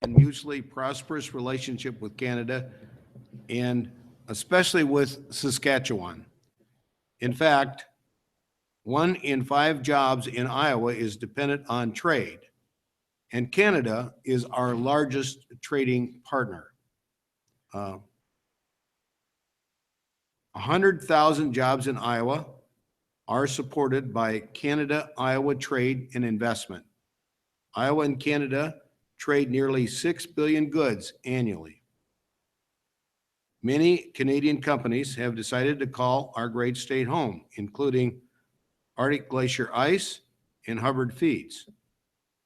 and mutually prosperous relationship with Canada, and especially with Saskatchewan. In fact, 1 in 5 jobs in Iowa is dependent on trade, and Canada is our largest trading partner. 100,000 jobs in Iowa are supported by Canada-Iowa Trade and Investment. Iowa and Canada trade nearly 6 billion goods annually. Many Canadian companies have decided to call our great state home, including Arctic Glacier Ice and Hubbard Feeds.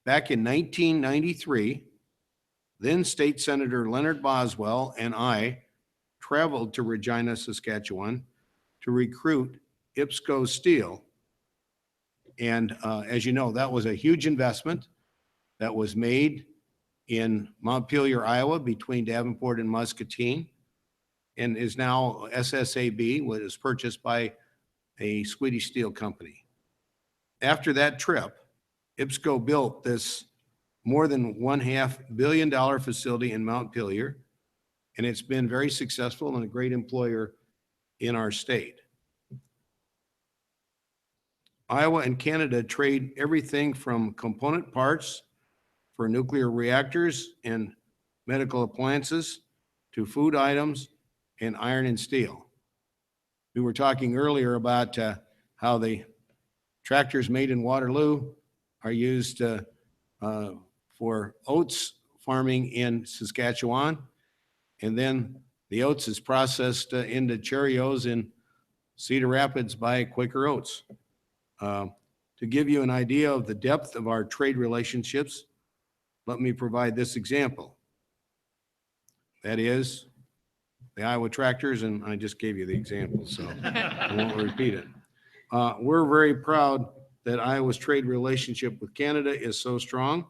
Back in 1993, then State Senator Leonard Boswell and I traveled to Regina, Saskatchewan to recruit IPSCO Steel. And as you know, that was a huge investment that was made in Montpelier, Iowa, between Davenport and Muscatine, and is now SSAB, which was purchased by a Swedish steel company. After that trip, IPSCO built this more than $1.5 billion facility in Montpelier, and it's been very successful and a great employer in our state. Iowa and Canada trade everything from component parts for nuclear reactors and medical appliances to food items and iron and steel. We were talking earlier about how the tractors made in Waterloo are used for oats farming in Saskatchewan, and then the oats is processed into Cheerios in Cedar Rapids by Quaker Oats. To give you an idea of the depth of our trade relationships, let me provide this example. That is the Iowa tractors, and I just gave you the example, so I won't repeat it. We're very proud that Iowa's trade relationship with Canada is so strong,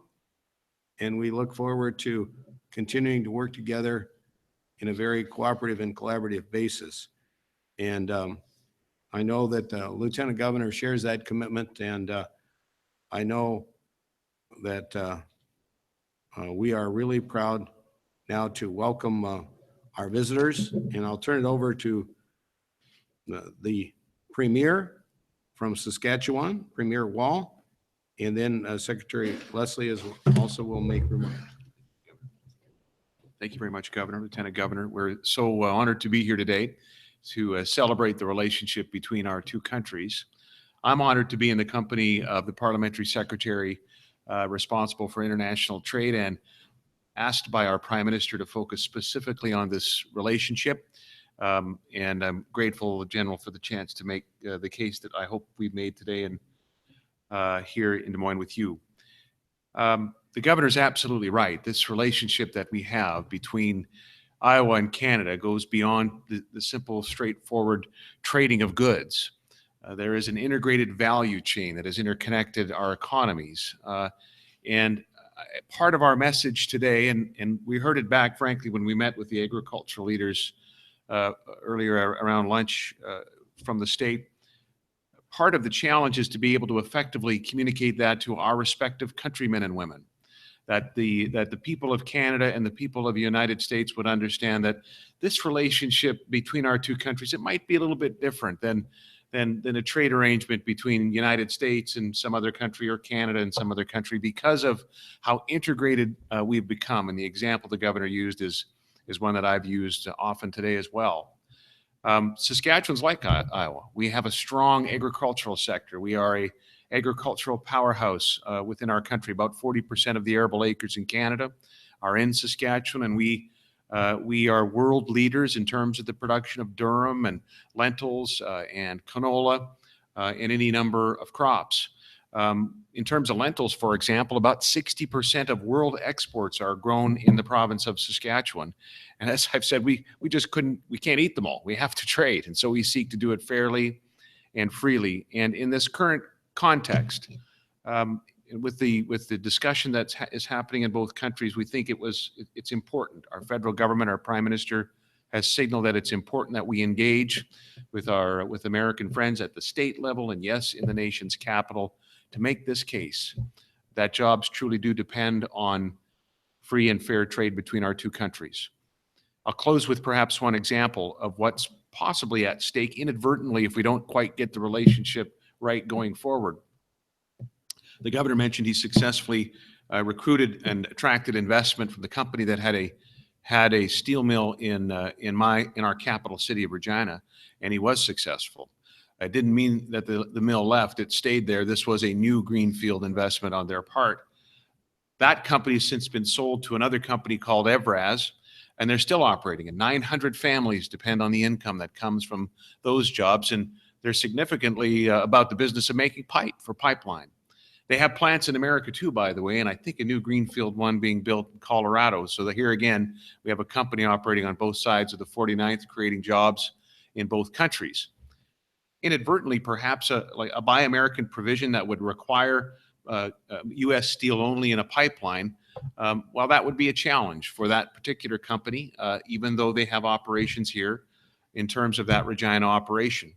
and we look forward to continuing to work together in a very cooperative and collaborative basis. And I know that Lieutenant Governor shares that commitment, and I know that we are really proud now to welcome our visitors, and I'll turn it over to the Premier from Saskatchewan, Premier Wall, and then Secretary Leslie also will make remarks. Thank you very much, Governor, Lieutenant Governor. We're so honored to be here today to celebrate the relationship between our two countries. I'm honored to be in the company of the Parliamentary Secretary responsible for international trade and asked by our Prime Minister to focus specifically on this relationship. And I'm grateful, General, for the chance to make the case that I hope we've made today and here in Des Moines with you. The Governor's absolutely right. This relationship that we have between Iowa and Canada goes beyond the simple, straightforward trading of goods. There is an integrated value chain that has interconnected our economies. And part of our message today, and we heard it back, frankly, when we met with the agricultural leaders earlier around lunch from the state, part of the challenge is to be able to effectively communicate that to our respective countrymen and women. That the people of Canada and the people of the United States would understand that this relationship between our two countries, it might be a little bit different than a trade arrangement between the United States and some other country or Canada and some other country because of how integrated we've become. And the example the Governor used is one that I've used often today as well. Saskatchewan's like Iowa. We have a strong agricultural sector. We are a agricultural powerhouse within our country. About 40% of the arable acres in Canada are in Saskatchewan, and we are world leaders in terms of the production of durum and lentils and canola and any number of crops. In terms of lentils, for example, about 60% of world exports are grown in the province of Saskatchewan. And as I've said, we can't eat them all. We have to trade. And so we seek to do it fairly and freely. And in this current context, with the discussion that is happening in both countries, we think it's important. Our federal government, our Prime Minister has signaled that it's important that we engage with American friends at the state level and, yes, in the nation's capital to make this case that jobs truly do depend on free and fair trade between our two countries. I'll close with perhaps one example of what's possibly at stake inadvertently if we don't quite get the relationship right going forward. The governor mentioned he successfully recruited and attracted investment from the company that had a steel mill in our capital city of Regina, and he was successful. It didn't mean that the mill left; it stayed there. This was a new greenfield investment on their part. That company has since been sold to another company called Evraz, and they're still operating. And 900 families depend on the income that comes from those jobs, and they're significantly about the business of making pipe for pipeline. They have plants in America too, by the way, and I think a new greenfield one being built in Colorado. So that here again, we have a company operating on both sides of the 49th, creating jobs in both countries. Inadvertently, perhaps like a Buy American provision that would require U.S. steel only in a pipeline, well, that would be a challenge for that particular company, even though they have operations here in terms of that Regina operation.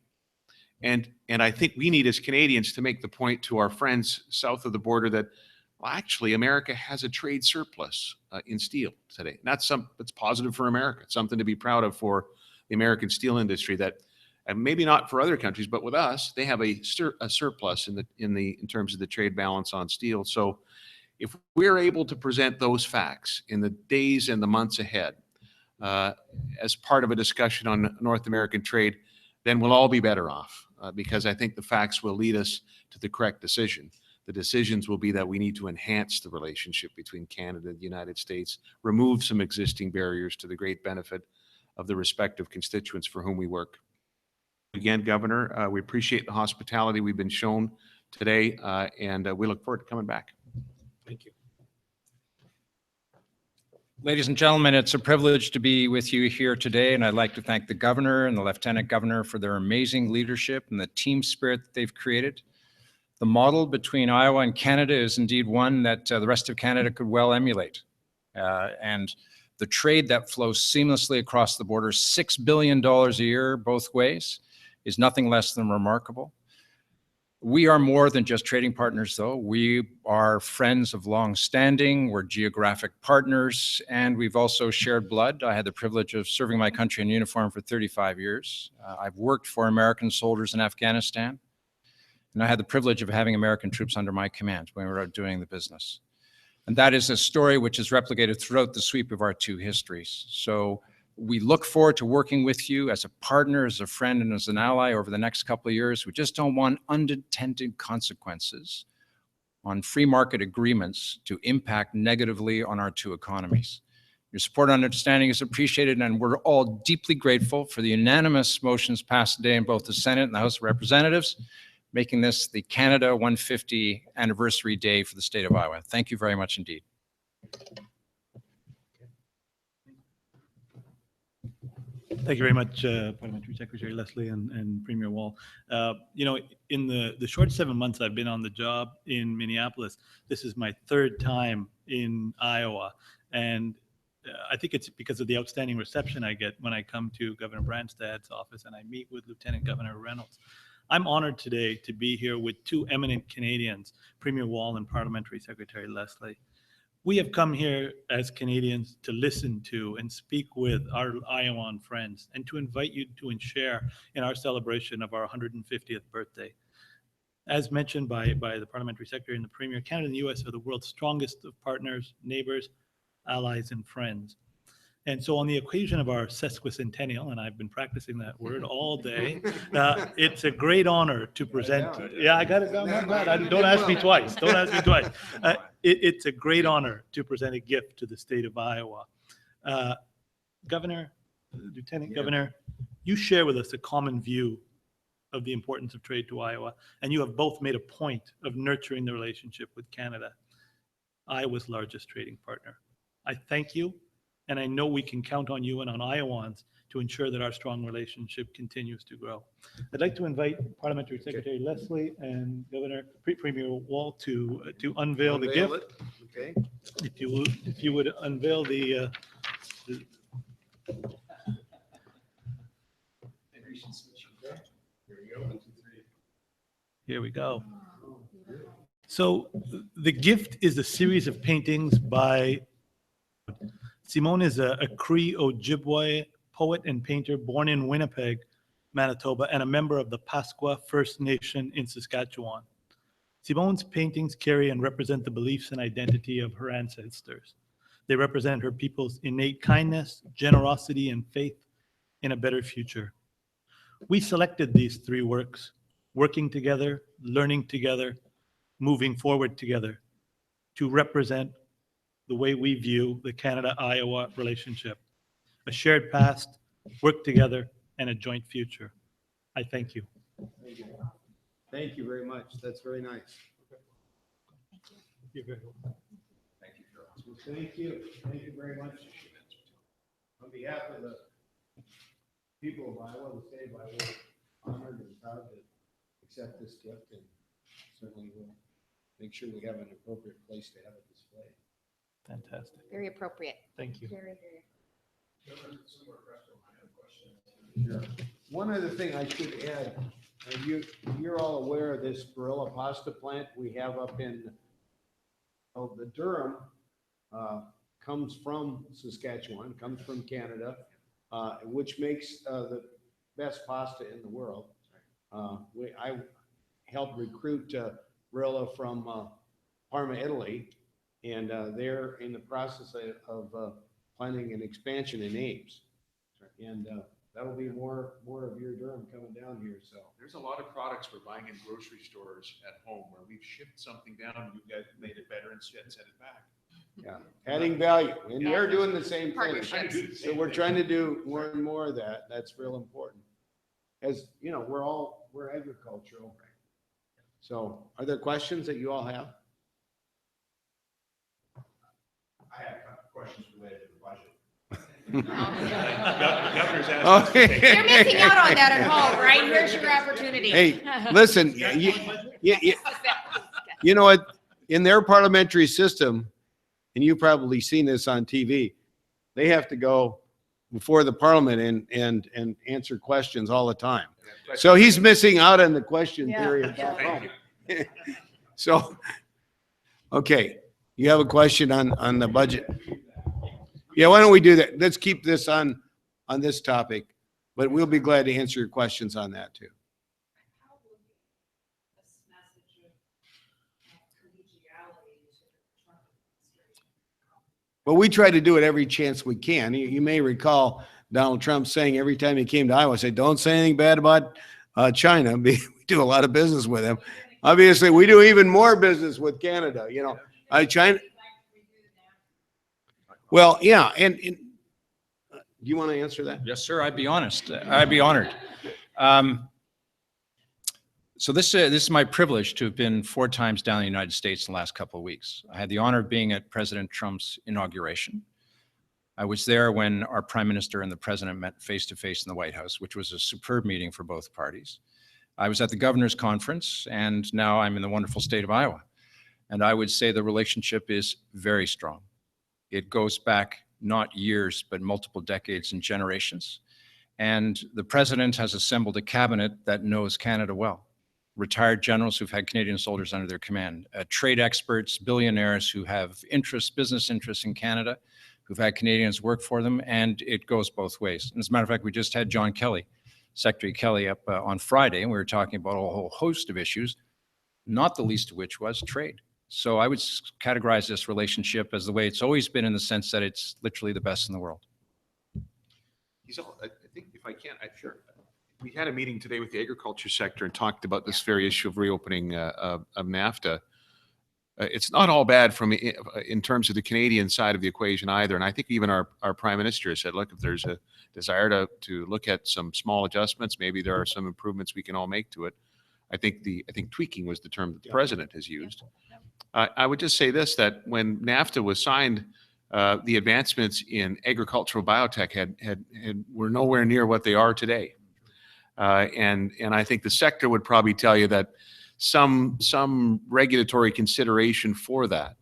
And I think we need as Canadians to make the point to our friends south of the border that, well, actually, America has a trade surplus in steel today. That's positive for America. It's something to be proud of for the American steel industry. That, and maybe not for other countries, but with us, they have a surplus in terms of the trade balance on steel. So, if we're able to present those facts in the days and the months ahead as part of a discussion on North American trade, then we'll all be better off. Because I think the facts will lead us to the correct decision. The decisions will be that we need to enhance the relationship between Canada and the United States, remove some existing barriers to the great benefit of the respective constituents for whom we work. Again, Governor, we appreciate the hospitality we've been shown today, and we look forward to coming back. Thank you. Ladies and gentlemen, it's a privilege to be with you here today, and I'd like to thank the governor and the lieutenant governor for their amazing leadership and the team spirit that they've created. The model between Iowa and Canada is indeed one that the rest of Canada could well emulate. And the trade that flows seamlessly across the border, $6 billion a year both ways, is nothing less than remarkable. We are more than just trading partners, though. We are friends of long standing, we're geographic partners, and we've also shared blood. I had the privilege of serving my country in uniform for 35 years. I've worked for American soldiers in Afghanistan, and I had the privilege of having American troops under my command when we were out doing the business. And that is a story which is replicated throughout the sweep of our two histories. So we look forward to working with you as a partner, as a friend, and as an ally over the next couple of years. We just don't want unintended consequences on free market agreements to impact negatively on our two economies. Your support and understanding is appreciated, and we're all deeply grateful for the unanimous motions passed today in both the Senate and the House of Representatives, making this the Canada 150 anniversary day for the state of Iowa. Thank you very much indeed. Thank you very much, Parliamentary Secretary Leslie and Premier Wall. You know, in the short 7 months I've been on the job in Minneapolis, this is my third time in Iowa. And I think it's because of the outstanding reception I get when I come to Governor Branstad's office and I meet with Lieutenant Governor Reynolds. I'm honored today to be here with two eminent Canadians, Premier Wall and Parliamentary Secretary Leslie. We have come here as Canadians to listen to and speak with our Iowan friends and to invite you to share in our celebration of our 150th birthday. As mentioned by the Parliamentary Secretary and the Premier, Canada and the U.S. are the world's strongest of partners, neighbors, allies, and friends. And so on the occasion of our Sesquicentennial, and I've been practicing that word all day, it's a great honor to present. Yeah, I got it down. Not bad. Don't ask me twice. Don't ask me twice. It's a great honor to present a gift to the state of Iowa. Governor, Lieutenant Governor, you share with us a common view of the importance of trade to Iowa, and you have both made a point of nurturing the relationship with Canada, Iowa's largest trading partner. I thank you. And I know we can count on you and on Iowans to ensure that our strong relationship continues to grow. I'd like to invite Parliamentary Secretary Leslie and Governor Premier Wall to unveil the gift. Okay. If you would unveil the Here we go. So the gift is a series of paintings by Simone is a Cree Ojibwe poet and painter born in Winnipeg, Manitoba, and a member of the Pasqua First Nation in Saskatchewan. Simone's paintings carry and represent the beliefs and identity of her ancestors. They represent her people's innate kindness, generosity, and faith in a better future. We selected these 3 works, working together, learning together, moving forward together, to represent the way we view the Canada-Iowa relationship, a shared past, work together, and a joint future. I thank you. Thank you very much. That's very nice. You're very welcome. Thank you. Thank you very much. On behalf of the people of Iowa, the state of Iowa, honored and proud to accept this gift, and certainly will make sure we have an appropriate place to have it displayed. Fantastic. Very appropriate. Thank you. Very, very. One other thing I should add, you're all aware of this Barilla pasta plant we have up in, the Durham, comes from Saskatchewan, comes from Canada, which makes the best pasta in the world. I helped recruit Barilla from Parma, Italy, and they're in the process of planning an expansion in Ames. And that'll be more of your Durham coming down here, so. There's a lot of products we're buying in grocery stores at home where we've shipped something down, you guys made it better and sent it back. Yeah, adding value, and they're doing the same thing. Partnerships. So we're trying to do more and more of that. That's real important. As you know, we're agricultural. So are there questions that you all have? I have questions related to the budget. The governor's asked. Okay. You're missing out on that at home, right? Here's your opportunity. Hey, listen, you know what, in their parliamentary system, and you've probably seen this on TV, they have to go before the parliament and answer questions all the time. So he's missing out on the question Yeah. period back Thank home. you. So, okay, you have a question on the budget? Yeah, why don't we do that? Let's keep this on this topic, but we'll be glad to answer your questions on that too. Well, we try to do it every chance we can. You may recall Donald Trump saying every time he came to Iowa, say, don't say anything bad about China. We do a lot of business with him. Obviously, we do even more business with Canada, you know. China. Well, yeah, and do you want to answer that? Yes, sir. I'd be honest. I'd be honored. So this is my privilege to have been 4 times down in the United States in the last couple of weeks. I had the honor of being at President Trump's inauguration. I was there when our Prime Minister and the President met face-to-face in the White House, which was a superb meeting for both parties. I was at the Governor's Conference, and now I'm in the wonderful state of Iowa. And I would say the relationship is very strong. It goes back not years, but multiple decades and generations. And the President has assembled a cabinet that knows Canada well. Retired generals who've had Canadian soldiers under their command, trade experts, billionaires who have business interests in Canada, who've had Canadians work for them, and it goes both ways. And as a matter of fact, we just had John Kelly, Secretary Kelly, up on Friday, and we were talking about a whole host of issues, not the least of which was trade. So I would categorize this relationship as the way it's always been, in the sense that it's literally the best in the world. I think if I can, sure. We had a meeting today with the agriculture sector and talked about this very issue of reopening of NAFTA. It's not all bad in terms of the Canadian side of the equation either. And I think even our Prime Minister has said, look, if there's a desire to look at some small adjustments, maybe there are some improvements we can all make to it. I think tweaking was the term that the President has used. I would just say this, that when NAFTA was signed, the advancements in agricultural biotech were nowhere near what they are today. And I think the sector would probably tell you that some regulatory consideration for that,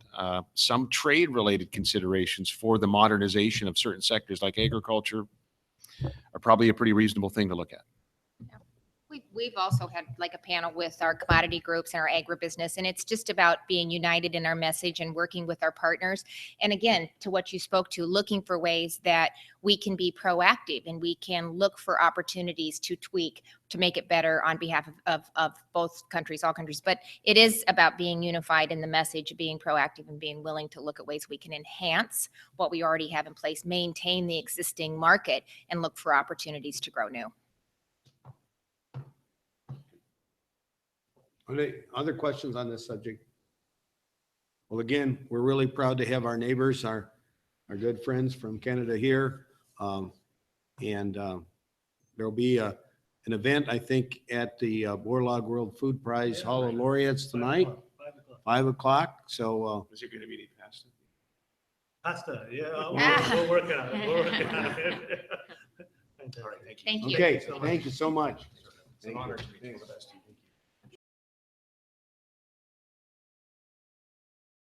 some trade-related considerations for the modernization of certain sectors like agriculture are probably a pretty reasonable thing to look at. We've also had like a panel with our commodity groups and our agribusiness, and it's just about being united in our message and working with our partners. And again, to what you spoke to, looking for ways that we can be proactive and we can look for opportunities to tweak to make it better on behalf of both countries, all countries. But it is about being unified in the message, being proactive and being willing to look at ways we can enhance what we already have in place, maintain the existing market, and look for opportunities to grow new. Other questions on this subject? Well, again, we're really proud to have our neighbors, our good friends from Canada here. There'll be an event, I think, at the Borlaug World Food Prize Hall of Laureates tonight, 5 o'clock. So Is it going to be any pasta? Pasta, yeah, Ah. we'll work on it. We'll work on it. All right, thank you. Thank you. okay, thank you so much. It's an honor to meet you. All the best to you.